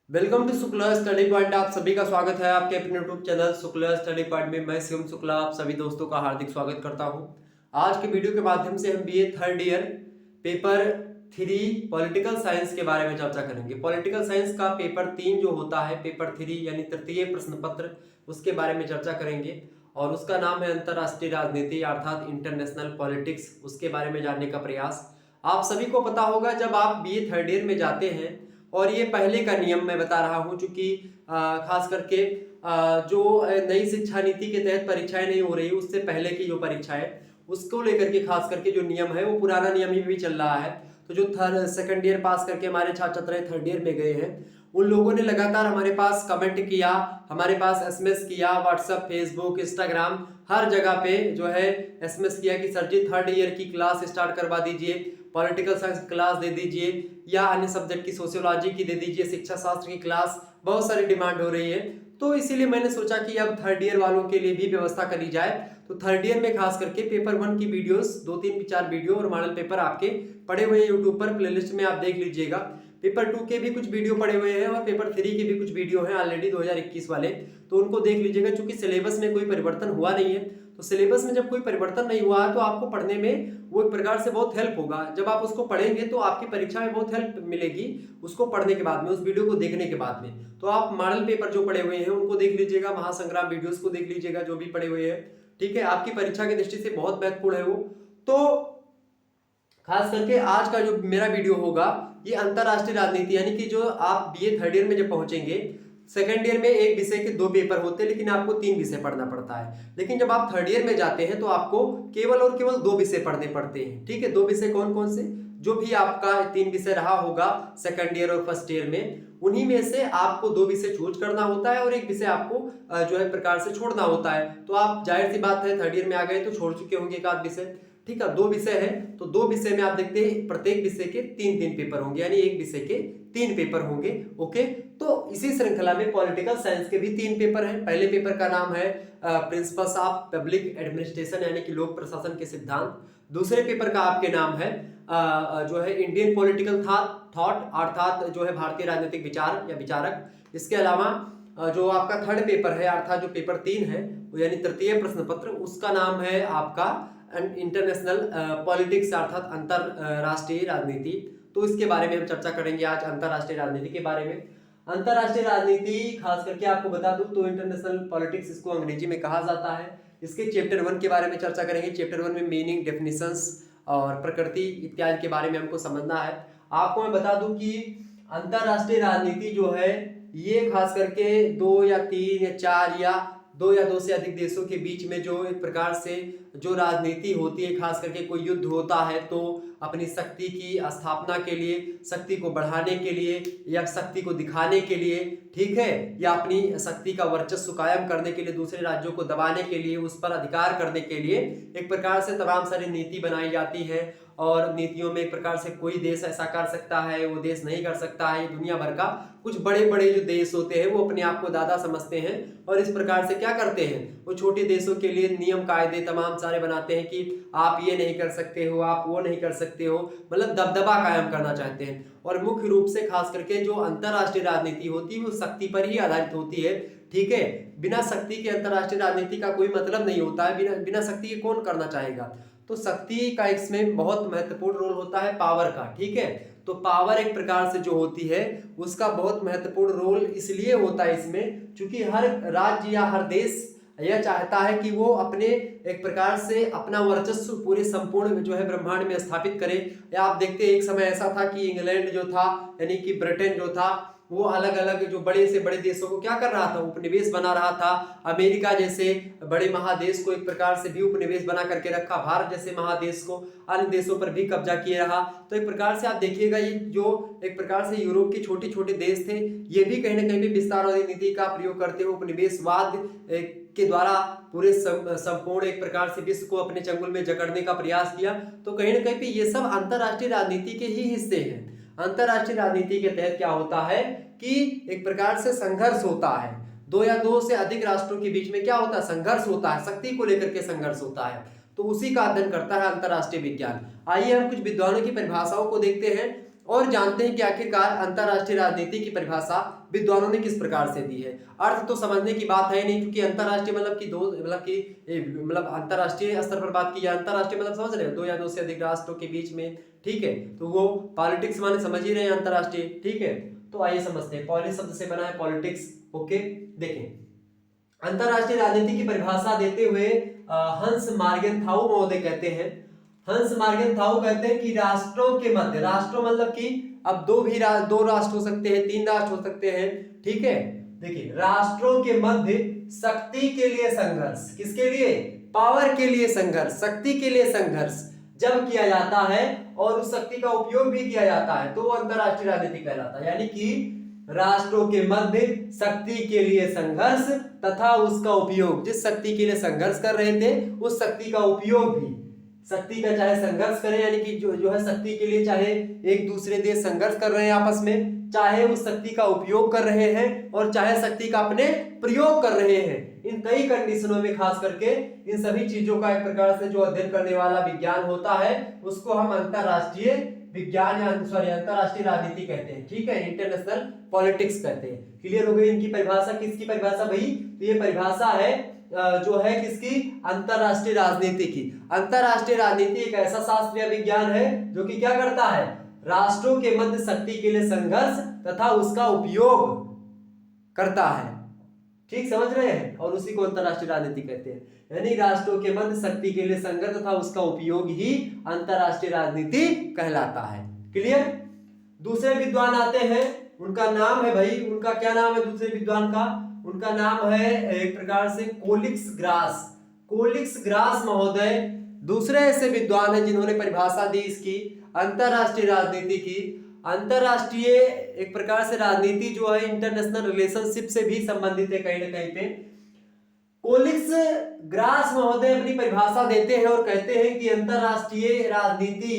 Welcome to Shukla Study Point. आप सभी का स्वागत है आपके अपने YouTube channel Shukla Study Point में। मैं शिवम शुक्ला आप सभी दोस्तों का हार्दिक स्वागत करता हूं। आज के वीडियो के माध्यम से हम BA third year paper 3 political science के बारे में चर्चा करेंगे। पॉलिटिकल साइंस का पेपर 3 जो होता है, पेपर 3 यानी तृतीय प्रश्न पत्र, उसके बारे में चर्चा करेंगे और उसका नाम है अंतरराष्ट्रीय राजनीति अर्थात इंटरनेशनल पॉलिटिक्स। उसके बारे में जानने का प्रयास। आप सभी को पता होगा, जब आप बीए थर्ड ईयर में जाते हैं, और ये पहले का नियम मैं बता रहा हूं, चूंकि खास करके जो नई शिक्षा नीति के तहत परीक्षाएं नहीं हो रही, उससे पहले की जो परीक्षा है उसको लेकर के खास करके जो नियम है वो पुराना नियम ही भी चल रहा है। तो जो थर्ड सेकंड ईयर पास करके हमारे छात्र छात्राएं थर्ड ईयर में गए हैं, उन लोगों ने लगातार हमारे पास कमेंट किया, हमारे पास एसएमएस किया, व्हाट्सएप, फेसबुक, इंस्टाग्राम, हर जगह पे जो है एसएमएस किया कि सर जी थर्ड ईयर की क्लास स्टार्ट करवा दीजिए, पॉलिटिकल साइंस क्लास दे दीजिए या अन्य सब्जेक्ट की सोशियोलॉजी की दे दीजिए, शिक्षा शास्त्र की क्लास, बहुत सारी डिमांड हो रही है। तो इसीलिए मैंने सोचा कि अब थर्ड ईयर वालों के लिए भी व्यवस्था करी जाए। तो थर्ड ईयर में खास करके पेपर 1 की वीडियोस, 2-3-4 वीडियो और मॉडल पेपर आपके पड़े हुए हैं यूट्यूब पर, प्लेलिस्ट में आप देख लीजिएगा। पेपर 2 के भी कुछ वीडियो पड़े हुए हैं और पेपर 3 के भी कुछ वीडियो हैं ऑलरेडी 2021 वाले, तो उनको देख लीजिएगा। चूंकि सिलेबस में कोई परिवर्तन हुआ नहीं है, तो सिलेबस में जब कोई परिवर्तन नहीं हुआ है तो आपको पढ़ने में वो एक प्रकार से बहुत हेल्प होगा। जब आप उसको पढ़ेंगे तो आपकी परीक्षा में बहुत हेल्प मिलेगी उसको पढ़ने के बाद में, उस वीडियो को देखने के बाद में। तो आप मॉडल पेपर जो पढ़े हुए हैं उनको देख लीजिएगा, महासंग्राम वीडियोस को देख लीजिएगा जो भी पढ़े हुए हैं, ठीक है। आपकी परीक्षा की दृष्टि से बहुत महत्वपूर्ण है वो। तो खास करके आज का जो मेरा वीडियो होगा ये अंतरराष्ट्रीय राजनीति, यानी कि जो आप बीए थर्ड ईयर में जब पहुंचेंगे, सेकेंड ईयर में एक विषय के 2 पेपर होते हैं लेकिन आपको 3 विषय पढ़ना पड़ता है। लेकिन जब आप थर्ड ईयर में जाते हैं तो आपको केवल और केवल 2 विषय पढ़ने पड़ते हैं, ठीक है। 2 विषय कौन कौन से? जो भी आपका 3 विषय रहा होगा सेकेंड ईयर और फर्स्ट ईयर में, उन्हीं में से आपको 2 विषय चूज करना होता है और एक विषय आपको जो है प्रकार से छोड़ना होता है। तो आप जाहिर सी बात है थर्ड ईयर में आ गए तो छोड़ चुके होंगे एक आध विषय, ठीक है। 2 विषय है तो 2 विषय में आप देखते हैं प्रत्येक विषय के 3-3 पेपर होंगे, यानी एक विषय के 3 पेपर होंगे, ओके। तो इसी श्रृंखला में पॉलिटिकल साइंस के भी 3 पेपर हैं। पहले पेपर का नाम है प्रिंसिपल्स ऑफ पब्लिक एडमिनिस्ट्रेशन, यानी कि लोक प्रशासन के सिद्धांत। दूसरे पेपर का आपके नाम है जो है इंडियन पॉलिटिकल थॉट, अर्थात जो है भारतीय राजनीतिक विचार या विचारक। इसके अलावा जो आपका थर्ड पेपर है अर्थात जो पेपर 3 है यानी तृतीय प्रश्न पत्र, उसका नाम है आपका इंटरनेशनल पॉलिटिक्स अर्थात अंतरराष्ट्रीय राजनीति। तो इसके बारे में हम चर्चा करेंगे आज, अंतरराष्ट्रीय राजनीति के बारे में। अंतरराष्ट्रीय राजनीति खास करके आपको बता दूं तो इंटरनेशनल पॉलिटिक्स इसको अंग्रेजी में कहा जाता है। इसके चैप्टर 1 के बारे में चर्चा करेंगे। चैप्टर 1 में मीनिंग, डेफिनेशंस और प्रकृति इत्यादि के बारे में हमको समझना है। आपको मैं बता दूं कि अंतरराष्ट्रीय राजनीति जो है ये खास करके 2 या 3 या 4 या 2 या 2 से अधिक देशों के बीच में जो एक प्रकार से जो राजनीति होती है, खास करके कोई युद्ध होता है तो अपनी शक्ति की स्थापना के लिए, शक्ति को बढ़ाने के लिए या शक्ति को दिखाने के लिए, ठीक है, या अपनी शक्ति का वर्चस्व कायम करने के लिए, दूसरे राज्यों को दबाने के लिए, उस पर अधिकार करने के लिए एक प्रकार से तमाम सारी नीति बनाई जाती है। और नीतियों में एक प्रकार से कोई देश ऐसा कर सकता है, वो देश नहीं कर सकता है। दुनिया भर का कुछ बड़े बड़े जो देश होते हैं वो अपने आप को दादा समझते हैं और इस प्रकार से क्या करते हैं, वो छोटे देशों के लिए नियम कायदे तमाम सारे बनाते हैं कि आप ये नहीं कर सकते हो, आप वो नहीं कर सकते हो, मतलब दबदबा कायम करना चाहते हैं। और मुख्य रूप से खास करके जो अंतरराष्ट्रीय राजनीति होती है वो शक्ति पर ही आधारित होती है, ठीक है। बिना शक्ति के अंतरराष्ट्रीय राजनीति का कोई मतलब नहीं होता है। बिना शक्ति के कौन करना चाहेगा? तो शक्ति का इसमें बहुत महत्वपूर्ण रोल होता है, पावर का, ठीक है। तो पावर एक प्रकार से जो होती है उसका बहुत महत्वपूर्ण रोल इसलिए होता है इसमें, क्योंकि हर राज्य या हर देश यह चाहता है कि वो अपने एक प्रकार से अपना वर्चस्व पूरे संपूर्ण जो है ब्रह्मांड में स्थापित करे। या आप देखते हैं एक समय ऐसा था कि इंग्लैंड जो था यानी कि ब्रिटेन जो था वो अलग अलग जो बड़े से बड़े देशों को क्या कर रहा था, उपनिवेश बना रहा था। अमेरिका जैसे बड़े महादेश को एक प्रकार से भी उपनिवेश बना करके रखा, भारत जैसे महादेश को अन्य देशों पर भी कब्जा किए रहा। तो एक प्रकार से आप देखिएगा ये जो एक प्रकार से यूरोप के छोटे छोटे देश थे ये भी कहीं ना कहीं भी विस्तारवादी नीति का प्रयोग करते हुए उपनिवेशवाद के द्वारा पूरे संपूर्ण एक प्रकार से विश्व को अपने चंगुल में जकड़ने का प्रयास किया। तो कहीं ना कहीं पे ये सब अंतरराष्ट्रीय राजनीति के ही हिस्से हैं। अंतरराष्ट्रीय राजनीति के तहत क्या होता है कि एक प्रकार से संघर्ष होता है, 2 या 2 से अधिक राष्ट्रों के बीच में क्या होता है, संघर्ष होता है, शक्ति को लेकर के संघर्ष होता है। तो उसी का अध्ययन करता है अंतरराष्ट्रीय विज्ञान। आइए हम कुछ विद्वानों की परिभाषाओं को देखते हैं और जानते हैं कि आखिरकार अंतरराष्ट्रीय राजनीति की परिभाषा विद्वानों ने किस प्रकार से दी है। अर्थ तो समझने की बात है नहीं, क्योंकि अंतरराष्ट्रीय मतलब अंतरराष्ट्रीय स्तर पर बात की जाए, अंतरराष्ट्रीय मतलब समझ रहे हो, दो या दो से अधिक राष्ट्रों के बीच में, ठीक है। तो वो पॉलिटिक्स माने समझ ही रहे हैं अंतरराष्ट्रीय, ठीक है। तो आइए समझते हैं, पॉलिस शब्द से बना है पॉलिटिक्स, ओके। देखें, अंतरराष्ट्रीय राजनीति की परिभाषा देते हुए हंस मार्गेनथाउ महोदय कहते हैं, हंस मार्गेनथाउ कहते हैं कि राष्ट्रों के मध्य, राष्ट्रों मतलब कि अब दो राष्ट्र हो सकते हैं, तीन राष्ट्र हो सकते हैं, ठीक है। देखिए, राष्ट्रों के मध्य शक्ति के लिए संघर्ष, किसके लिए? पावर के लिए संघर्ष, शक्ति के लिए संघर्ष जब किया जाता है और उस शक्ति का उपयोग भी किया जाता है, तो वो अंतरराष्ट्रीय राजनीति कहलाता है। यानी कि राष्ट्रों के मध्य शक्ति के लिए संघर्ष तथा उसका उपयोग, जिस शक्ति के लिए संघर्ष कर रहे थे उस शक्ति का उपयोग भी, शक्ति का चाहे संघर्ष करें, यानी कि जो है शक्ति के लिए चाहे एक दूसरे देश संघर्ष कर रहे हैं आपस में, चाहे उस शक्ति का उपयोग कर रहे हैं और चाहे शक्ति का अपने प्रयोग कर रहे हैं, इन कई कंडीशनों में खास करके इन सभी चीजों का एक प्रकार से जो अध्ययन करने वाला विज्ञान होता है उसको हम अंतरराष्ट्रीय विज्ञान या अंतरराष्ट्रीय राजनीति कहते हैं, ठीक है, इंटरनेशनल पॉलिटिक्स कहते हैं। क्लियर हो गई इनकी परिभाषा। किसकी परिभाषा भाई? तो ये परिभाषा है जो है किसकी? अंतरराष्ट्रीय राजनीति की। अंतरराष्ट्रीय राजनीति एक ऐसा शास्त्रीय विज्ञान है जो कि क्या करता है? राष्ट्रों के मध्य शक्ति के लिए संघर्ष तथा उसका उपयोग करता है, ठीक समझ रहे हैं, और उसी को अंतरराष्ट्रीय राजनीति कहते हैं। यानी राष्ट्रों के मध्य शक्ति के लिए संघर्ष तथा उसका उपयोग ही अंतरराष्ट्रीय राजनीति कहलाता है। क्लियर? दूसरे विद्वान आते हैं, उनका नाम है भाई, उनका क्या नाम है दूसरे विद्वान का? उनका नाम है एक प्रकार से कोलिक्स ग्रास। कोलिक्स ग्रास महोदय दूसरे ऐसे विद्वान हैं जिन्होंने परिभाषा दी इसकी अंतरराष्ट्रीय राजनीति की। अंतरराष्ट्रीय एक प्रकार से राजनीति जो है इंटरनेशनल रिलेशनशिप से भी संबंधित है कहीं ना कहीं पे। कोलिक्स ग्रास महोदय अपनी परिभाषा देते हैं और कहते हैं कि अंतरराष्ट्रीय राजनीति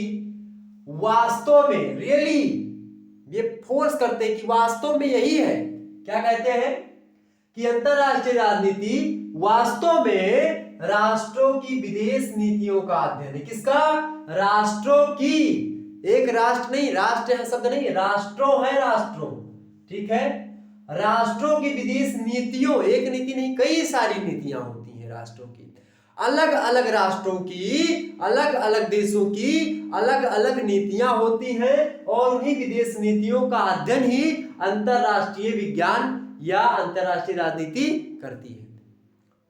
वास्तव में, रियली, ये फोर्स करते हैं कि वास्तव में यही है। क्या कहते हैं? कि अंतरराष्ट्रीय राजनीति वास्तव में राष्ट्रों की विदेश नीतियों का अध्ययन है। किसका? राष्ट्रों की, एक राष्ट्र नहीं, राष्ट्र है शब्द नहीं, राष्ट्रों है, राष्ट्रों, ठीक है। राष्ट्रों की विदेश नीतियों, एक नीति नहीं कई सारी नीतियां होती हैं राष्ट्रों की, अलग अलग राष्ट्रों की, अलग अलग देशों की अलग अलग नीतियां होती हैं और उन्हीं विदेश नीतियों का अध्ययन ही अंतरराष्ट्रीय विज्ञान या अंतरराष्ट्रीय राजनीति करती है।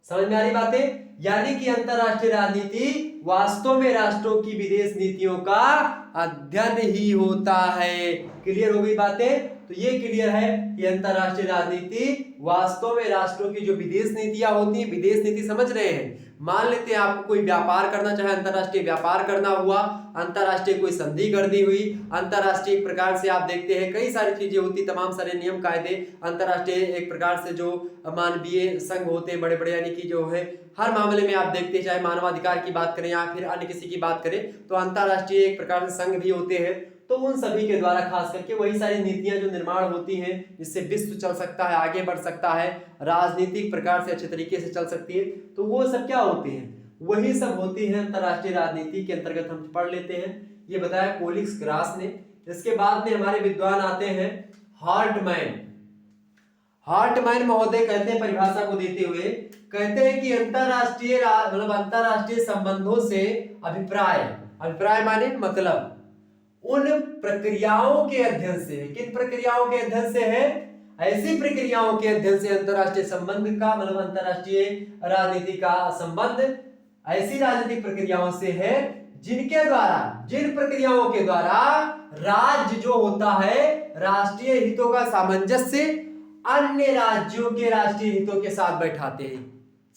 समझ में आ रही बातें? यानी कि अंतरराष्ट्रीय राजनीति वास्तव में राष्ट्रों की विदेश नीतियों का अध्ययन ही होता है। क्लियर हो गई बातें? तो ये क्लियर है कि अंतरराष्ट्रीय राजनीति वास्तव में राष्ट्रों की जो विदेश नीतियां होती हैं, विदेश नीति समझ रहे हैं, मान लेते हैं आपको कोई व्यापार करना चाहे, अंतरराष्ट्रीय व्यापार करना हुआ, अंतरराष्ट्रीय कोई संधि कर दी हुई, अंतरराष्ट्रीय एक प्रकार से आप देखते हैं कई सारी चीजें होती, तमाम सारे नियम कायदे, अंतरराष्ट्रीय एक प्रकार से जो मानवीय संघ होते हैं बड़े बड़े, यानी कि जो है हर मामले में आप देखते हैं, चाहे मानवाधिकार की बात करें या फिर अन्य किसी की बात करें, तो अंतरराष्ट्रीय एक प्रकार से संघ भी होते हैं। तो उन सभी के द्वारा खास करके वही सारी नीतियां जो निर्माण होती हैं जिससे विश्व चल सकता है, आगे बढ़ सकता है, राजनीतिक प्रकार से अच्छे तरीके से चल सकती है, तो वो सब क्या होती हैं? वही सब होती है अंतरराष्ट्रीय राजनीति के अंतर्गत हम पढ़ लेते हैं। ये बताया कोलिक्स ग्रास ने। इसके बाद में हमारे विद्वान आते हैं हार्टमैन। हार्टमैन महोदय कहते हैं परिभाषा को देते हुए, कहते हैं कि अंतरराष्ट्रीय अंतरराष्ट्रीय संबंधों से अभिप्राय, अभिप्राय माने मतलब उन प्रक्रियाओं के अध्ययन से, किन प्रक्रियाओं के अध्ययन से है? ऐसी प्रक्रियाओं के अध्ययन से अंतरराष्ट्रीय संबंध का अंतरराष्ट्रीय राजनीति का संबंध ऐसी राजनीतिक प्रक्रियाओं से है जिनके द्वारा, जिन प्रक्रियाओं के द्वारा राज्य जो होता है राष्ट्रीय हितों का सामंजस्य अन्य राज्यों के राष्ट्रीय हितों के साथ बैठाते हैं।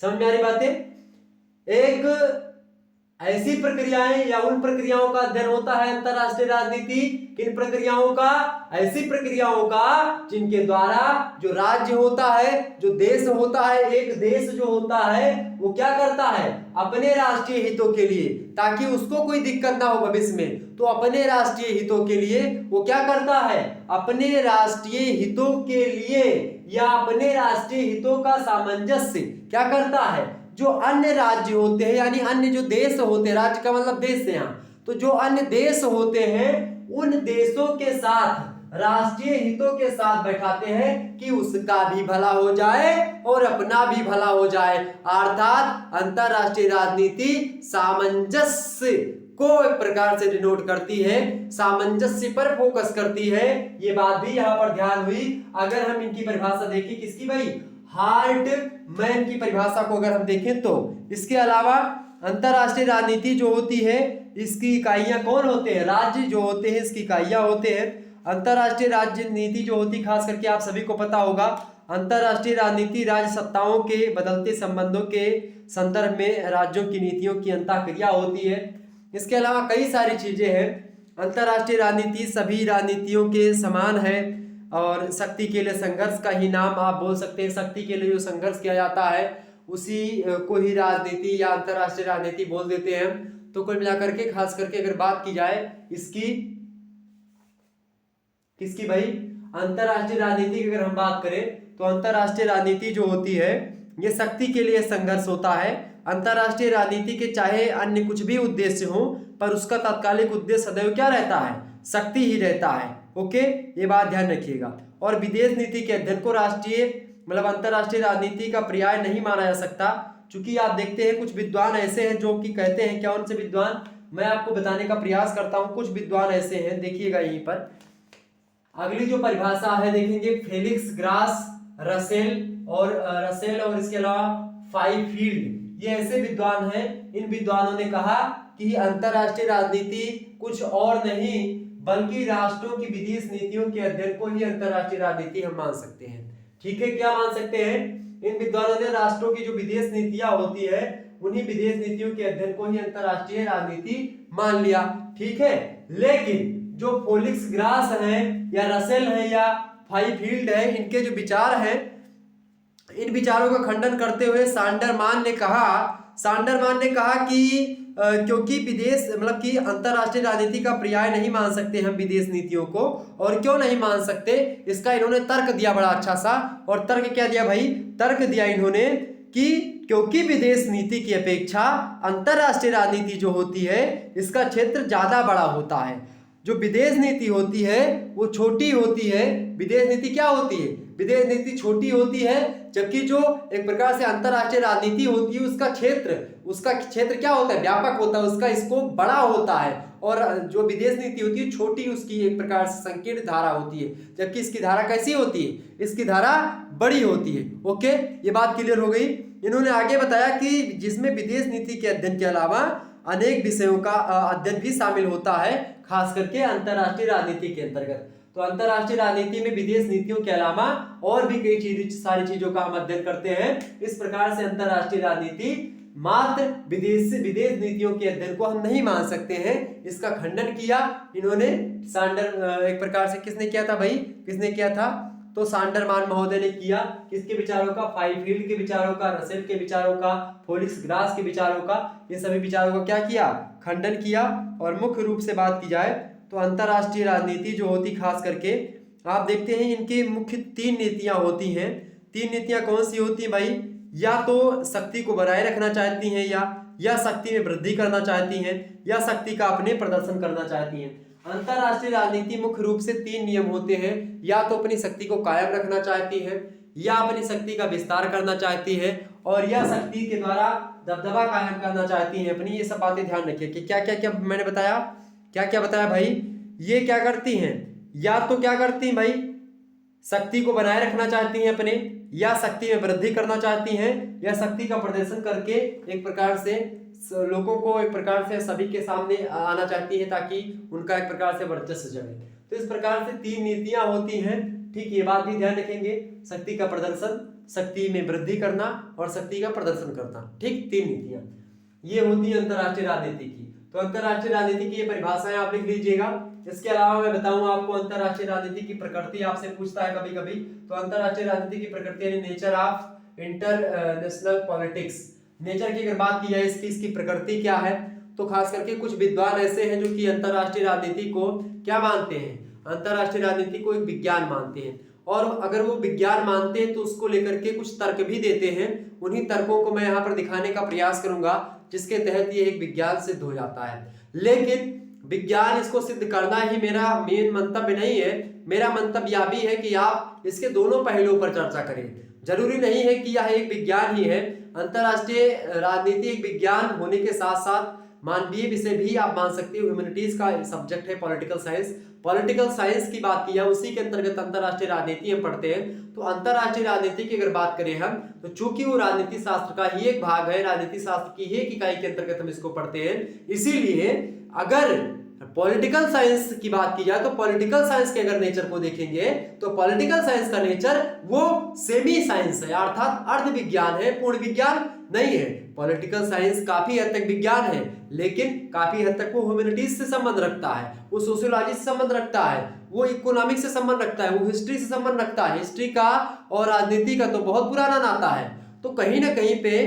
समझ में आ रही बातें? एक ऐसी प्रक्रियाएं या उन प्रक्रियाओं का अध्ययन होता है अंतरराष्ट्रीय राजनीति। किन प्रक्रियाओं का? ऐसी प्रक्रियाओं का जिनके द्वारा जो राज्य होता है, जो देश होता है, एक देश जो होता है वो क्या करता है? अपने राष्ट्रीय हितों के लिए, ताकि उसको कोई दिक्कत ना हो भविष्य में, तो अपने राष्ट्रीय हितों के लिए वो क्या करता है? अपने राष्ट्रीय हितों के लिए या अपने राष्ट्रीय हितों का सामंजस्य क्या करता है? जो अन्य राज्य होते हैं, यानी अन्य जो देश होते हैं, राज्य का मतलब देश है यहाँ, तो जो अन्य देश होते हैं उन देशों के साथ राष्ट्रीय हितों के साथ बैठाते हैं कि उसका भी भला हो जाए और अपना भी भला हो जाए। अर्थात अंतरराष्ट्रीय राजनीति सामंजस्य को एक प्रकार से डिनोट करती है, सामंजस्य पर फोकस करती है। ये बात भी यहां पर ध्यान हुई। अगर हम इनकी परिभाषा देखें, किसकी भाई, हार्टमैन की परिभाषा को अगर हम देखें तो इसके अलावा अंतरराष्ट्रीय राजनीति जो होती है इसकी इकाइयां कौन होते हैं, राज्य जो होते हैं इसकी इकाइयां होते हैं। अंतरराष्ट्रीय राजनीति जो होती खास करके आप सभी को पता होगा, अंतरराष्ट्रीय राजनीति राज्य सत्ताओं के बदलते संबंधों के संदर्भ में राज्यों की नीतियों की अंतःक्रिया होती है। इसके अलावा कई सारी चीजें हैं। अंतरराष्ट्रीय राजनीति सभी राजनीतियों के समान है और शक्ति के लिए संघर्ष का ही नाम आप बोल सकते हैं। शक्ति के लिए जो संघर्ष किया जाता है उसी को ही राजनीति या अंतरराष्ट्रीय राजनीति बोल देते हैं। तो कुल मिलाकर के खास करके अगर बात की जाए इसकी, किसकी भाई, अंतरराष्ट्रीय राजनीति की अगर हम बात करें तो अंतरराष्ट्रीय राजनीति जो होती है ये शक्ति के लिए संघर्ष होता है। अंतरराष्ट्रीय राजनीति के चाहे अन्य कुछ भी उद्देश्य हो पर उसका तात्कालिक उद्देश्य सदैव क्या रहता है, शक्ति ही रहता है। ओके, ये बात ध्यान रखिएगा। और विदेश नीति के अध्ययन को राष्ट्रीय मतलब अंतरराष्ट्रीय राजनीति का पर्याय नहीं माना जा सकता, क्योंकि आप देखते हैं कुछ विद्वान ऐसे हैं जो कि कहते हैं, क्या उनसे विद्वान, मैं आपको बताने का प्रयास करता हूं। कुछ विद्वान ऐसे हैं, देखिएगा यहीं पर अगली जो परिभाषा है देखेंगे, फेलिक्स ग्रास, रसेल और इसके अलावा फाइफील्ड, ये ऐसे विद्वान हैं। इन विद्वानों ने कहा कि अंतरराष्ट्रीय राजनीति कुछ और नहीं बल्कि राष्ट्रों की विदेश नीतियों के अध्ययन को ही अंतरराष्ट्रीय राजनीति हम मान सकते हैं। ठीक है, क्या मान सकते हैं? इन विद्वानों ने राष्ट्रों की जो विदेश नीतियां होती है उन्हीं विदेश नीतियों के अध्ययन को ही अंतरराष्ट्रीय राजनीति मान लिया। ठीक है, लेकिन जो फेलिक्स ग्रास है या रसेल है या फाइफील्ड है, इनके जो विचार हैं, इन विचारों का खंडन करते हुए सांडरमान ने कहा कि क्योंकि विदेश मतलब कि अंतरराष्ट्रीय राजनीति का पर्याय नहीं मान सकते हम विदेश नीतियों को। और क्यों नहीं मान सकते, इसका इन्होंने तर्क दिया बड़ा अच्छा सा। और तर्क क्या दिया भाई, तर्क दिया इन्होंने कि क्योंकि विदेश नीति की अपेक्षा अंतरराष्ट्रीय राजनीति जो होती है इसका क्षेत्र ज्यादा बड़ा होता है। जो विदेश नीति होती है वो छोटी होती है। विदेश नीति क्या होती है, विदेश नीति छोटी होती है, जबकि जो एक प्रकार से अंतरराष्ट्रीय राजनीति होती है उसका क्षेत्र क्या होता है, व्यापक होता है, उसका स्कोप बड़ा होता है। और जो विदेश नीति होती है छोटी, उसकी एक प्रकार से संकीर्ण धारा होती है, जबकि इसकी धारा कैसी होती है, इसकी धारा बड़ी होती है। ओके, ये बात क्लियर हो गई। इन्होंने आगे बताया कि जिसमें विदेश नीति के अध्ययन के अलावा अनेक विषयों का अध्ययन भी शामिल होता है, खास करके अंतरराष्ट्रीय राजनीति के अंतर्गत। तो अंतरराष्ट्रीय राजनीति में विदेश नीतियों के अलावा और भी कई सारी चीजों का हम अध्ययन करते हैं। इस प्रकार से अंतरराष्ट्रीय राजनीति मात्र विदेश नीतियों के अध्ययन को हम नहीं मान सकते हैं। इसका खंडन किया इन्होंने एक प्रकार से किसने किया था भाई, किसने किया था, तो सांडरमान महोदय ने किया। किसके विचारों का, फाइफील्ड के विचारों का, रसेल के विचारों का, फेलिक्स ग्रास के विचारों का, ये सभी विचारों का क्या किया, खंडन किया। और मुख्य रूप से बात की जाए तो अंतरराष्ट्रीय राजनीति जो होती खास करके आप देखते हैं इनकी मुख्य 3 नीतियां होती हैं। 3 नीतियां कौन सी होती हैं भाई, या तो शक्ति को बनाए रखना चाहती हैं या शक्ति में वृद्धि करना चाहती हैं या शक्ति का अपने प्रदर्शन करना चाहती हैं। अंतरराष्ट्रीय राजनीति मुख्य रूप से 3 नियम होते हैं, या तो अपनी शक्ति को कायम रखना चाहती है, या अपनी शक्ति का विस्तार करना चाहती है, और या शक्ति के द्वारा दबदबा कायम करना चाहती है अपनी। ये सब बातें ध्यान रखिए कि क्या मैंने बताया, क्या बताया भाई, ये क्या करती हैं, या तो क्या करती हैं भाई, शक्ति को बनाए रखना चाहती हैं अपने, या शक्ति में वृद्धि करना चाहती हैं, या शक्ति का प्रदर्शन करके एक प्रकार से लोगों को एक प्रकार से सभी के सामने आना चाहती है ताकि उनका एक प्रकार से वर्चस्व जमे। तो इस प्रकार से 3 नीतियां होती हैं। ठीक, ये बात भी ध्यान रखेंगे, शक्ति का प्रदर्शन, शक्ति में वृद्धि करना और शक्ति का प्रदर्शन करना। ठीक, 3 नीतियां ये होती है अंतरराष्ट्रीय राजनीति की। तो अंतरराष्ट्रीय राजनीति की ये परिभाषाएं आप लिख लीजिएगा। इसके अलावा मैं बताऊं आपको अंतरराष्ट्रीय राजनीति की प्रकृति आपसे पूछता है कभी कभी। तो अंतरराष्ट्रीय राजनीति की प्रकृति यानी nature of international politics, nature की अगर बात की जाए इसकी प्रकृति क्या है, तो खास करके कुछ विद्वान ऐसे हैं जो कि अंतरराष्ट्रीय राजनीति को क्या मानते हैं, अंतरराष्ट्रीय राजनीति को एक विज्ञान मानते हैं। और अगर वो विज्ञान मानते हैं तो उसको लेकर के कुछ तर्क भी देते हैं। उन्हीं तर्कों को मैं यहाँ पर दिखाने का प्रयास करूंगा जिसके तहत ये एक विज्ञान सिद्ध हो जाता है। लेकिन विज्ञान इसको सिद्ध करना ही मेरा मेन मंतव्य नहीं है। मेरा मंतव्य यह भी है कि आप इसके दोनों पहलुओं पर चर्चा करें। जरूरी नहीं है कि यह एक विज्ञान ही है। अंतरराष्ट्रीय राजनीति एक विज्ञान होने के साथ साथ मानवीय विषय भी आप मान सकते हो। ह्यूमैनिटीज का सब्जेक्ट है पॉलिटिकल साइंस। पॉलिटिकल साइंस की बात की है, उसी के अंतर्गत अंतरराष्ट्रीय राजनीति हम पढ़ते हैं। तो अंतरराष्ट्रीय राजनीति की अगर बात करें हम, तो चूंकि वो राजनीति शास्त्र का ही एक भाग है, राजनीति शास्त्र की ही एक इकाई के अंतर्गत हम इसको पढ़ते हैं, इसीलिए अगर पॉलिटिकल साइंस की बात की जाए तो पॉलिटिकल साइंस के अगर नेचर को देखेंगे तो पॉलिटिकल साइंस का नेचर वो सेमी साइंस है, अर्थात अर्ध विज्ञान है, पूर्ण विज्ञान नहीं है। पॉलिटिकल साइंस काफी हद तक विज्ञान है, लेकिन काफी हद तक वो ह्यूमैनिटीज से संबंध रखता है, वो सोशियोलॉजी से संबंध रखता है, वो इकोनॉमिक्स से संबंध रखता है, वो हिस्ट्री से संबंध रखता है। हिस्ट्री का और राजनीति का तो बहुत पुराना नाता है। तो कहीं ना कहीं पे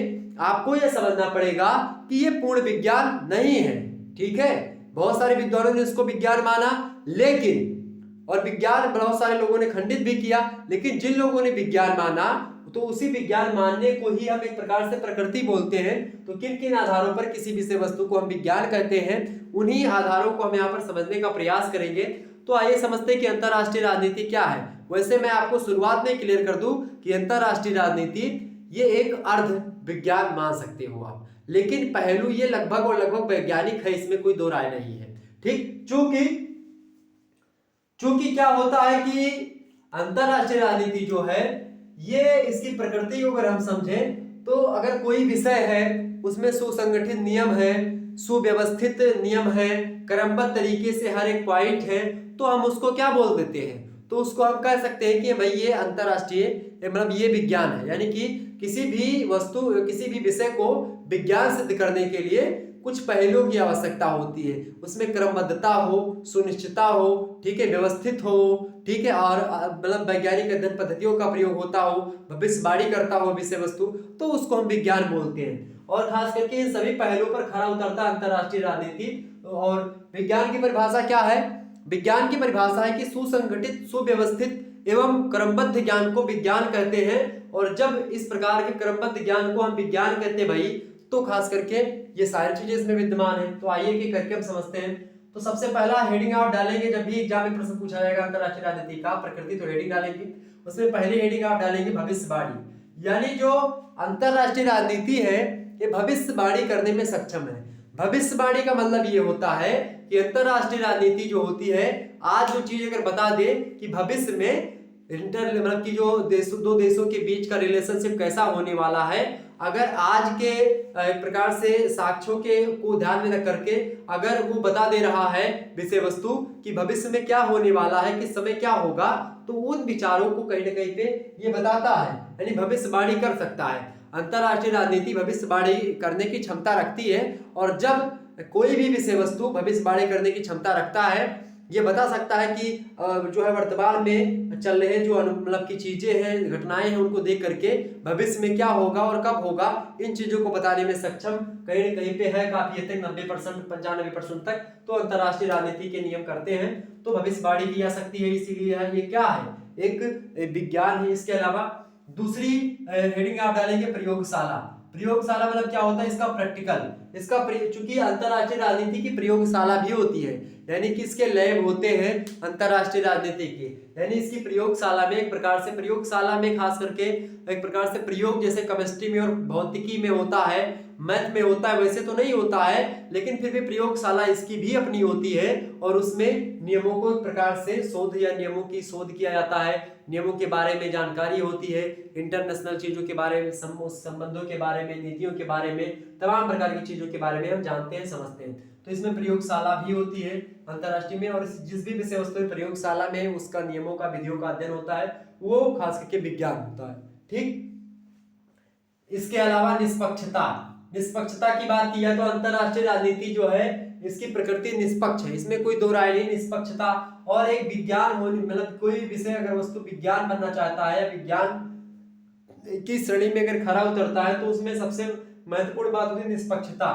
आपको यह समझना पड़ेगा कि ये पूर्ण विज्ञान नहीं है। ठीक है, बहुत सारे विद्वानों ने इसको विज्ञान माना, लेकिन और विज्ञान बहुत सारे लोगों ने खंडित भी किया, लेकिन जिन लोगों ने विज्ञान माना तो उसी विज्ञान मानने को ही हम एक प्रकार से प्रकृति बोलते हैं। तो किन किन आधारों पर किसी विषय वस्तु को हम विज्ञान कहते हैं, उन्हीं आधारों को हम यहाँ पर समझने का प्रयास करेंगे। तो आइए समझते हैं कि अंतरराष्ट्रीय राजनीति क्या है। वैसे मैं आपको शुरुआत में क्लियर कर दूं कि अंतरराष्ट्रीय राजनीति ये एक अर्ध विज्ञान मान सकते हो आप, लेकिन पहलू ये लगभग और लगभग वैज्ञानिक है, इसमें कोई दो राय नहीं है। ठीक, चूंकि क्या होता है कि अंतरराष्ट्रीय राजनीति जो है ये इसकी प्रकृति को अगर हम समझें तो अगर कोई विषय है उसमें सुसंगठित नियम है, सुव्यवस्थित नियम है, क्रमबद्ध तरीके से हर एक पॉइंट है, तो हम उसको क्या बोल देते हैं, तो उसको हम कह सकते हैं कि भाई ये अंतरराष्ट्रीय मतलब ये विज्ञान है। यानी कि किसी भी वस्तु किसी भी विषय को विज्ञान सिद्ध करने के लिए कुछ पहलुओं की आवश्यकता होती है। उसमें क्रमबद्धता हो, सुनिश्चितता हो, ठीक है, व्यवस्थित हो, ठीक है, और मतलब वैज्ञानिक अध्ययन पद्धतियों का प्रयोग होता हो, भविष्यवाणी करता हो विषय वस्तु, तो उसको हम विज्ञान बोलते हैं। और खास करके इन सभी पहलुओं पर खरा उतरता अंतरराष्ट्रीय राजनीति। और विज्ञान की परिभाषा क्या है? विज्ञान की परिभाषा है कि सुसंगठित, सुव्यवस्थित एवं क्रमबद्ध ज्ञान को विज्ञान कहते हैं। और जब इस प्रकार के क्रमबद्ध ज्ञान को हम विज्ञान कहते हैं भाई, तो खास करके ये सारी चीजें इसमें विद्यमान है। तो आइए कि करके हम समझते हैं। तो सबसे पहला हेडिंग आप डालेंगे, जब भी एग्जाम में प्रश्न पूछा जाएगा अंतरराष्ट्रीय राजनीति का प्रकृति, तो हेडिंग डालेंगे। उसमें पहली हेडिंग आप डालेंगे भविष्यवाणी। यानी जो अंतरराष्ट्रीय राजनीति है ये भविष्यवाणी करने में सक्षम है। भविष्यवाणी का मतलब ये होता है कि अंतरराष्ट्रीय राजनीति जो होती है, आज जो चीज अगर बता दे कि भविष्य में मतलब की जो दो देशों के बीच का रिलेशनशिप कैसा होने वाला है, अगर आज के एक प्रकार से साक्ष्यों के को ध्यान में रख करके अगर वो बता दे रहा है विषय वस्तु कि भविष्य में क्या होने वाला है, किस समय क्या होगा, तो उन विचारों को कहीं ना कहीं पे ये बताता है, यानी भविष्यवाणी कर सकता है। अंतरराष्ट्रीय राजनीति भविष्यवाणी करने की क्षमता रखती है। और जब कोई भी विषय वस्तु भविष्यवाणी करने की क्षमता रखता है, ये बता सकता है कि जो है वर्तमान में चल रहे जो मतलब की चीजें हैं, घटनाएं हैं, उनको देख करके भविष्य में क्या होगा और कब होगा, इन चीजों को बताने में सक्षम कहीं न कहीं पे है काफी हद तक 90% 95% तक तो अंतरराष्ट्रीय राजनीति के नियम करते हैं। तो भविष्यवाणी की जा सकती है, इसीलिए ये क्या है, एक विज्ञान है। इसके अलावा दूसरी हेडिंग आप डालेंगे प्रयोगशाला। प्रयोगशाला मतलब क्या होता है, इसका प्रैक्टिकल, इसका चूंकि अंतरराष्ट्रीय राजनीति की प्रयोगशाला भी होती है, यानी कि इसके लैब होते हैं अंतरराष्ट्रीय राजनीति के, यानी इसकी प्रयोगशाला में एक प्रकार से प्रयोगशाला में खास करके एक प्रकार से प्रयोग जैसे केमिस्ट्री में और भौतिकी में होता है, मैथ में होता है, वैसे तो नहीं होता है, लेकिन फिर भी प्रयोगशाला इसकी भी अपनी होती है। और उसमें नियमों को एक प्रकार से शोध या नियमों की शोध किया जाता है, नियमों के बारे में जानकारी होती है, इंटरनेशनल चीजों के बारे में, संबंधों के बारे में, नीतियों के बारे में, तमाम प्रकार की चीजों के बारे में हम जानते हैं, समझते हैं। तो इसमें प्रयोगशाला भी होती है अंतरराष्ट्रीय में। और जिस भी विषय वस्तु प्रयोगशाला में उसका नियमों का, विधियों का अध्ययन होता है, वो खास करके विज्ञान होता है। ठीक, इसके अलावा निष्पक्षता। निष्पक्षता की बात की जाए तो अंतरराष्ट्रीय राजनीति जो है इसकी प्रकृति निष्पक्ष है, इसमें कोई दो राय नहीं। निष्पक्षता और एक विज्ञान होने मतलब कोई विषय अगर वस्तु विज्ञान बनना चाहता है, विज्ञान की श्रेणी में अगर खरा उतरता है, तो उसमें सबसे महत्वपूर्ण बात होती है निष्पक्षता।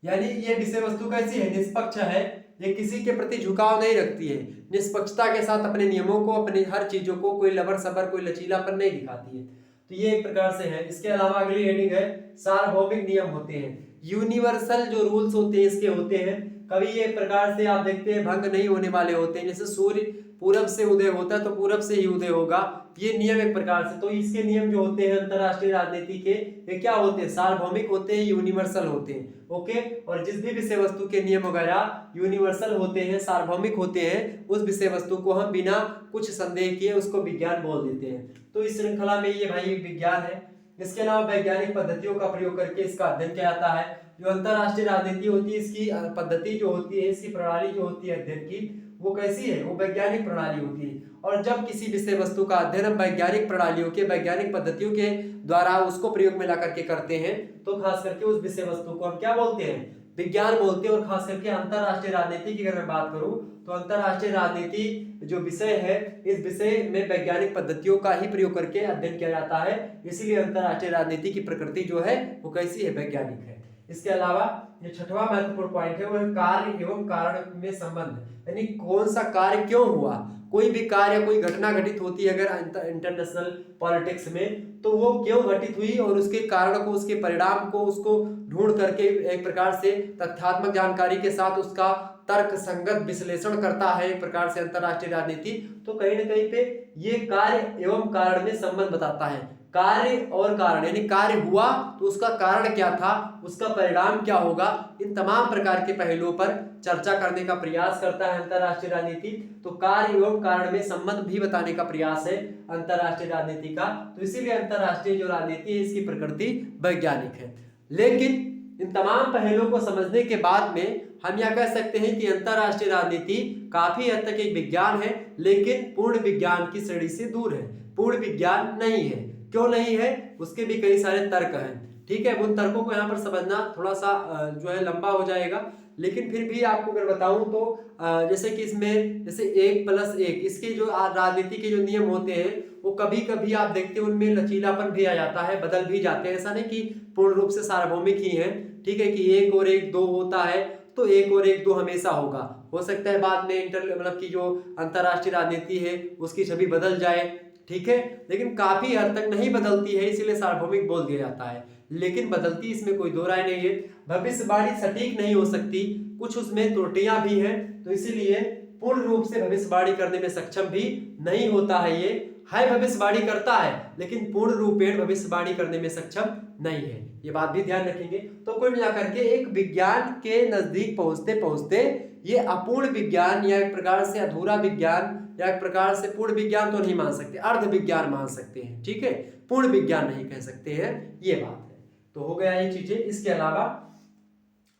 यानी ये विषय वस्तु कैसी है, निष्पक्ष है, ये किसी के प्रति झुकाव नहीं रखती है, निष्पक्षता के साथ अपने नियमों को, अपनी हर चीजों को, कोई लबर सबर, कोई लचीलापन नहीं दिखाती है। तो ये एक प्रकार से है। इसके अलावा अगली हेडिंग है सार्वभौमिक नियम होते हैं, यूनिवर्सल जो रूल्स होते हैं इसके होते हैं। कभी एक प्रकार से आप देखते हैं भंग नहीं होने वाले होते हैं। जैसे सूर्य पूरब से उदय होता है तो पूरब से ही उदय होगा, ये नियम एक प्रकार से। तो इसके नियम जो होते हैं अंतरराष्ट्रीय राजनीति के, ये क्या होते हैं, सार्वभौमिक होते हैं, यूनिवर्सल होते हैं। ओके, और जिस भी विषय वस्तु के नियम वगैरह यूनिवर्सल होते हैं, सार्वभौमिक होते हैं, उस विषय वस्तु को हम बिना कुछ संदेह किए उसको विज्ञान बोल देते हैं। तो इस श्रृंखला में ये भाई विज्ञान है। इसके अलावा वैज्ञानिक पद्धतियों का प्रयोग करके इसका अध्ययन किया जाता है। जो अंतरराष्ट्रीय राजनीति होती है, इसकी पद्धति जो होती है, इसकी प्रणाली जो होती है अध्ययन की, वो कैसी है, वो वैज्ञानिक प्रणाली होती है। और जब किसी विषय वस्तु का अध्ययन हम वैज्ञानिक प्रणालियों के, वैज्ञानिक पद्धतियों के द्वारा उसको प्रयोग में ला करके करते हैं, तो खास करके उस विषय वस्तु को हम क्या बोलते हैं, विज्ञान बोलते हैं। और खास करके अंतरराष्ट्रीय राजनीति की अगर मैं बात करूं तो अंतरराष्ट्रीय राजनीति जो विषय है, इस विषय में वैज्ञानिक पद्धतियों का ही प्रयोग करके अध्ययन किया जाता है। इसीलिए अंतरराष्ट्रीय राजनीति की प्रकृति जो है वो कैसी है, वैज्ञानिक है। इसके अलावा ये छठवां महत्वपूर्ण पॉइंट है, वो है कार्य एवं कारण में संबंध। यानी कौन सा कार्य क्यों हुआ, कोई भी कार्य, कोई घटना घटित होती है अगर इंटरनेशनल पॉलिटिक्स में, तो वो क्यों घटित हुई और उसके कारण को, उसके परिणाम को, उसको ढूंढ करके एक प्रकार से तथ्यात्मक जानकारी के साथ उसका तर्क संगत विश्लेषण करता है एक प्रकार से अंतरराष्ट्रीय राजनीति। तो कहीं ना कहीं पे ये कार्य एवं कारण में संबंध बताता है। कार्य और कारण, यानी कार्य हुआ तो उसका कारण क्या था, उसका परिणाम क्या होगा, इन तमाम प्रकार के पहलुओं पर चर्चा करने का प्रयास करता है अंतरराष्ट्रीय राजनीति। तो कार्य एवं कारण में संबंध भी बताने का प्रयास है अंतरराष्ट्रीय राजनीति का। तो इसीलिए अंतरराष्ट्रीय जो राजनीति है, इसकी प्रकृति वैज्ञानिक है। लेकिन इन तमाम पहलुओं को समझने के बाद में हम यह कह सकते हैं कि अंतरराष्ट्रीय राजनीति काफी हद तक एक विज्ञान है, लेकिन पूर्ण विज्ञान की श्रेणी से दूर है, पूर्ण विज्ञान नहीं है। क्यों नहीं है, उसके भी कई सारे तर्क हैं। ठीक है, उन तर्कों को यहाँ पर समझना थोड़ा सा जो है लंबा हो जाएगा, लेकिन फिर भी आपको अगर बताऊं तो जैसे कि इसमें जैसे 1+1 इसके जो राजनीति के जो नियम होते हैं, वो कभी कभी आप देखते हैं उनमें लचीलापन भी आ जाता है, बदल भी जाते हैं। ऐसा नहीं कि पूर्ण रूप से सार्वभौमिक ही है। ठीक है, कि 1 और 1 2 होता है तो 1 और 1 2 हमेशा होगा। हो सकता है बाद में मतलब की जो अंतरराष्ट्रीय राजनीति है उसकी छवि बदल जाए। ठीक है, लेकिन काफी हद तक नहीं बदलती है, इसीलिए सार्वभौमिक बोल दिया जाता है। लेकिन बदलती इसमें कोई दो राय नहीं है। भविष्यवाणी सटीक नहीं हो सकती, कुछ उसमें त्रुटियां भी हैं, तो इसीलिए पूर्ण रूप से भविष्यवाणी करने में सक्षम भी नहीं होता है। ये भविष्यवाणी करता है, लेकिन पूर्ण रूपेण भविष्यवाणी करने में सक्षम नहीं है, ये बात भी ध्यान रखेंगे। तो कुल मिलाकर के एक विज्ञान के नजदीक पहुंचते पहुंचते ये अपूर्ण विज्ञान या एक प्रकार से अधूरा विज्ञान या एक प्रकार से पूर्ण विज्ञान तो नहीं मान सकते, अर्ध विज्ञान मान सकते हैं। ठीक है, पूर्ण विज्ञान नहीं कह सकते हैं, ये बात है। तो हो गया ये चीजें। इसके अलावा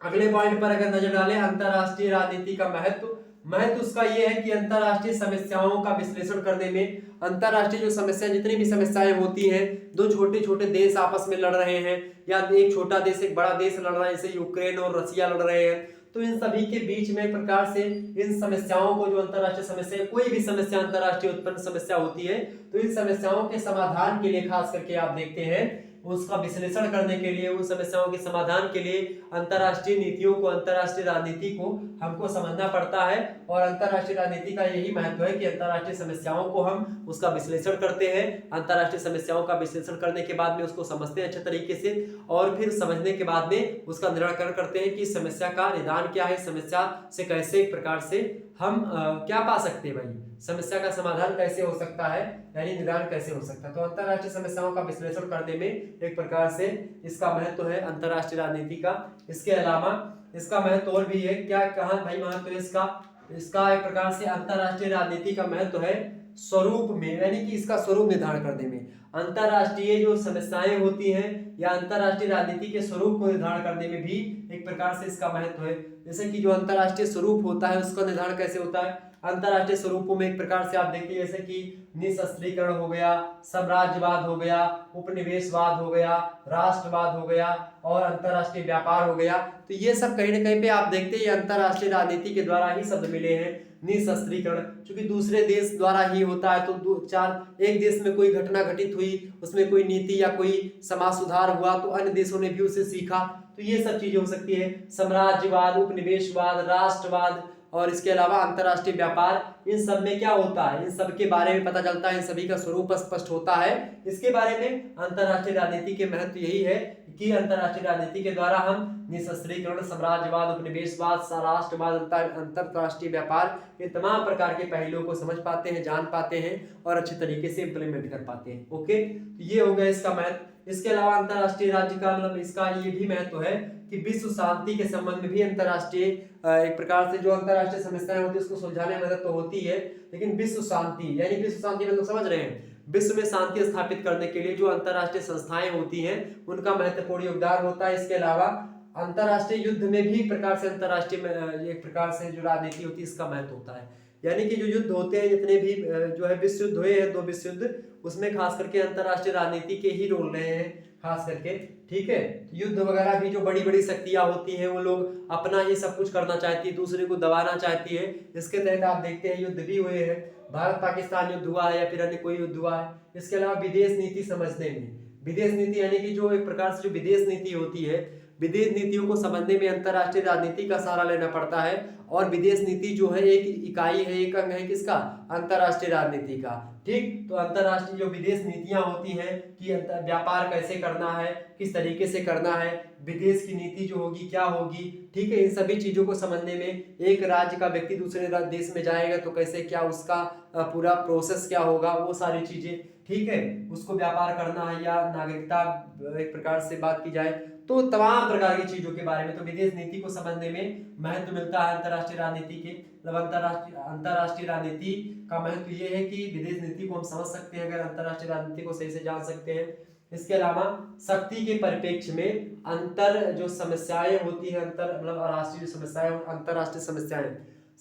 अगले पॉइंट पर अगर नजर डालें, अंतरराष्ट्रीय राजनीति का महत्व उसका ये है कि अंतरराष्ट्रीय समस्याओं का विश्लेषण करने में, अंतरराष्ट्रीय जो समस्या, जितनी भी समस्याएं होती हैं, दो छोटे छोटे देश आपस में लड़ रहे हैं या एक छोटा देश एक बड़ा देश लड़ रहा है, जैसे यूक्रेन और रसिया लड़ रहे हैं, तो इन सभी के बीच में प्रकार से इन समस्याओं को, जो अंतरराष्ट्रीय समस्या, कोई भी समस्या अंतरराष्ट्रीय उत्पन्न समस्या होती है, तो इन समस्याओं के समाधान के लिए खास करके आप देखते हैं उसका विश्लेषण करने के लिए, उन समस्याओं के समाधान के लिए अंतरराष्ट्रीय नीतियों को, अंतरराष्ट्रीय राजनीति को हमको समझना पड़ता है। और अंतरराष्ट्रीय राजनीति का यही महत्व है कि अंतरराष्ट्रीय समस्याओं को हम उसका विश्लेषण करते हैं, अंतरराष्ट्रीय समस्याओं का विश्लेषण करने के बाद में उसको समझते हैं अच्छे तरीके से, और फिर समझने के बाद में उसका निराकरण करते हैं कि समस्या का निदान क्या है, समस्या से कैसे एक प्रकार से हम क्या पा सकते हैं, भाई समस्या का समाधान कैसे हो सकता है, यानी निदान कैसे हो सकता है। तो अंतरराष्ट्रीय समस्याओं का विश्लेषण करने में एक प्रकार से इसका महत्व है अंतरराष्ट्रीय राजनीति का। इसके अलावा इसका महत्व और भी है, क्या कहा भाई महत्व है इसका एक प्रकार से अंतरराष्ट्रीय राजनीति का महत्व है स्वरूप में, यानी कि इसका स्वरूप निर्धारण करने में। अंतरराष्ट्रीय जो समस्याएं होती हैं या अंतरराष्ट्रीय राजनीति के स्वरूप को निर्धारण करने में भी एक प्रकार से इसका महत्व है। जैसे कि जो अंतरराष्ट्रीय स्वरूप होता है उसका निर्धारण कैसे होता है, अंतरराष्ट्रीय स्वरूपों में एक प्रकार से आप देखिए जैसे कि निशस्त्रीकरण हो गया, साम्राज्यवाद हो गया, उपनिवेशवाद हो गया, राष्ट्रवाद हो गया और अंतरराष्ट्रीय व्यापार हो गया। तो ये सब कहीं ना कहीं पे आप देखते हैं अंतरराष्ट्रीय राजनीति के द्वारा ही शब्द मिले हैं। निशस्त्रीकरण क्योंकि दूसरे देश द्वारा ही होता है, तो एक देश में कोई घटना घटित हुई, उसमें कोई नीति या कोई समाज सुधार हुआ तो अन्य देशों ने भी उसे सीखा, तो ये सब चीजें हो सकती है। साम्राज्यवाद, उपनिवेशवाद, राष्ट्रवाद, और इसके अलावा अंतर्राष्ट्रीय व्यापार, इन सब में क्या होता है, इन सब के बारे में पता चलता है, इन सभी का स्वरूप स्पष्ट होता है। इसके बारे में अंतर्राष्ट्रीय राजनीति के महत्व यही है कि अंतर्राष्ट्रीय राजनीति के द्वारा हम निःशस्त्रीकरण, साम्राज्यवाद, उपनिवेशवाद, राष्ट्रवाद, अंतर्राष्ट्रीय व्यापार, ये तमाम प्रकार के पहलुओं को समझ पाते हैं, जान पाते हैं और अच्छे तरीके से इंप्लीमेंट कर पाते हैं। ओके, तो ये हो गया इसका महत्व। इसके अलावा अंतर्राष्ट्रीय राज्य का मतलब इसका ये भी महत्व है कि विश्व शांति के संबंध में भी अंतर्राष्ट्रीय एक प्रकार से जो अंतर्राष्ट्रीय समस्याएं होती है उसको सुलझाने में मदद तो होती है, लेकिन विश्व शांति यानी विश्व शांति मतलब समझ रहे हैं, विश्व में शांति स्थापित करने के लिए जो अंतर्राष्ट्रीय संस्थाएं होती हैं उनका महत्वपूर्ण योगदान होता है। इसके अलावा अंतर्राष्ट्रीय युद्ध में भी एक प्रकार से अंतर्राष्ट्रीय एक प्रकार से जो राजनीति होती है इसका महत्व होता है। यानी कि जो युद्ध होते हैं, जितने भी जो है विश्व युद्ध हुए हैं, 2 विश्व युद्ध, उसमें खास करके अंतर्राष्ट्रीय राजनीति के ही रोल रहे हैं खास करके। ठीक है, युद्ध वगैरह भी जो बड़ी बड़ी शक्तियां होती हैं वो लोग अपना ही सब कुछ करना चाहती है, दूसरे को दबाना चाहती है। इसके तहत आप देखते हैं युद्ध भी हुए हैं, भारत पाकिस्तान युद्ध हुआ है या फिर अन्य कोई युद्ध हुआ है। इसके अलावा विदेश नीति समझने में, विदेश नीति यानी कि जो एक प्रकार से जो विदेश नीति होती है, विदेश नीतियों को समझने में अंतर्राष्ट्रीय राजनीति का सहारा लेना पड़ता है। और विदेश नीति जो है एक इकाई है, एक अंग है किसका, अंतर्राष्ट्रीय राजनीति का। ठीक, तो अंतर्राष्ट्रीय जो विदेश नीतियां होती हैं कि व्यापार कैसे करना है, किस तरीके से करना है, विदेश की नीति जो होगी क्या होगी, ठीक है, इन सभी चीजों को समझने में एक राज्य का व्यक्ति दूसरे देश में जाएगा तो कैसे क्या उसका पूरा प्रोसेस क्या होगा, वो सारी चीजें, ठीक है, उसको व्यापार करना है या नागरिकता एक प्रकार से बात की जाए तो तमाम प्रकार की चीजों के बारे में, तो विदेश नीति को समझने में महत्व मिलता है अंतर्राष्ट्रीय राजनीति के। मतलब अंतर्राष्ट्रीय राजनीति का महत्व ये है कि विदेश नीति को हम समझ सकते हैं अगर अंतर्राष्ट्रीय राजनीति को सही से जान सकते हैं। इसके अलावा शक्ति के परिप्रेक्ष्य में अंतर जो समस्याएं होती है, अंतर मतलब राष्ट्रीय समस्याएं, अंतर्राष्ट्रीय समस्याएं,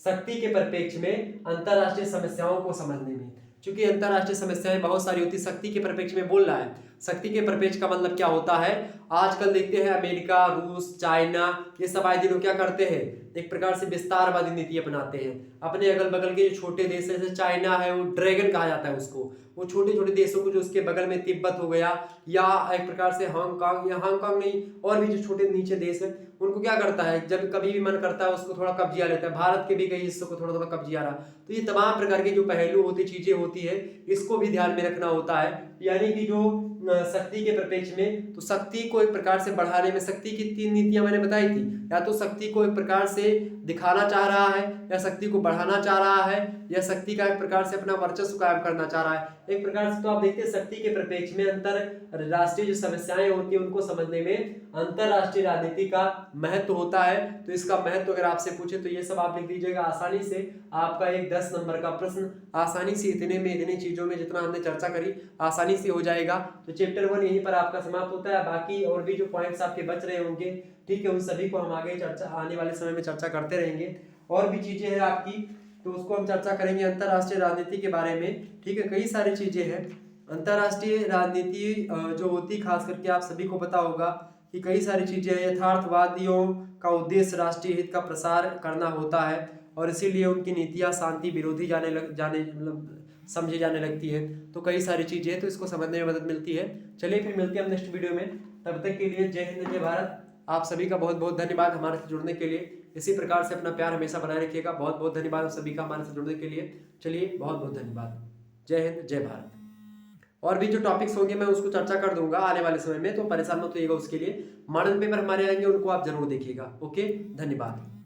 शक्ति के परिप्रेक्ष्य में अंतर्राष्ट्रीय समस्याओं को समझने में, क्योंकि अंतर्राष्ट्रीय समस्याएं बहुत सारी होती है। शक्ति के परिप्रेक्ष्य में बोल रहा है, शक्ति के परिप्रेक्ष्य का मतलब क्या होता है, आजकल देखते हैं अमेरिका, रूस, चाइना, ये सब आए दिनों क्या करते हैं, एक प्रकार से विस्तारवादी नीति अपनाते हैं। अपने अगल बगल के जो छोटे देश है, जैसे चाइना है, वो ड्रैगन कहा जाता है उसको, वो छोटे छोटे देशों को जो उसके बगल में तिब्बत हो गया या एक प्रकार से हांगकांग, या हांगकांग नहीं और भी जो छोटे नीचे देश है उनको क्या करता है, जब कभी भी मन करता है उसको थोड़ा कब्जिया लेता है। भारत के भी कई हिस्सों को थोड़ा थोड़ा कब्जिया रहा। तो ये तमाम प्रकार के जो पहलू होती चीजें होती है इसको भी ध्यान में रखना होता है। यानी कि जो शक्ति के परिप्रेक्ष्य में, तो शक्ति को एक प्रकार से बढ़ाने में शक्ति की 3 नीतियां मैंने बताई थी, या तो शक्ति को एक प्रकार से दिखाना चाह रहा है, या शक्ति को बढ़ाना चाह रहा है, या शक्ति का एक प्रकार से अपना वर्चस्व कायम करना चाह रहा है। एक प्रकार से तो आप देखते हैं शक्ति के परिप्रेक्ष्य में अंतरराष्ट्रीय जो समस्याएं होती है उनको समझने में अंतरराष्ट्रीय राजनीति का महत्व होता है। तो इसका महत्व अगर आपसे पूछे तो ये सब आप लिख लीजिएगा आसानी से। आपका एक 10 नंबर का प्रश्न आसानी से इतनी चीजों में जितना हमने चर्चा करी आसानी से हो जाएगा। तो चैप्टर 1 यहीं पर आपका समाप्त होता है। बाकी और भी जो पॉइंट्स आपके बच रहे होंगे, ठीक है, उन सभी को हम आगे आने वाले समय में चर्चा करते रहेंगे। और भी चीजें हैं आपकी तो उसको हम चर्चा करेंगे अंतरराष्ट्रीय राजनीति के बारे में। ठीक है, कई सारी चीजें हैं अंतरराष्ट्रीय राजनीति जो होती, खास करके आप सभी को पता होगा कि कई सारी चीजें यथार्थवादियों का उद्देश्य राष्ट्रीय हित का प्रसार करना होता है और इसीलिए उनकी नीतियां शांति विरोधी मतलब समझी जाने लगती है। तो कई सारी चीजें हैं तो इसको समझने में मदद मिलती है। चलिए फिर मिलते हैं हम नेक्स्ट वीडियो में, तब तक के लिए जय हिंद जय भारत। आप सभी का बहुत बहुत धन्यवाद हमारे से जुड़ने के लिए। इसी प्रकार से अपना प्यार हमेशा बनाए रखिएगा। बहुत बहुत धन्यवाद आप सभी का हमारे से जुड़ने के लिए। चलिए बहुत बहुत धन्यवाद। जय हिंद जय भारत। और भी जो टॉपिक्स होंगे मैं उसको चर्चा कर दूंगा आने वाले समय में, तो परेशान मत होइएगा उसके लिए। मॉडल पेपर हमारे आएंगे उनको आप जरूर देखिएगा। ओके, धन्यवाद।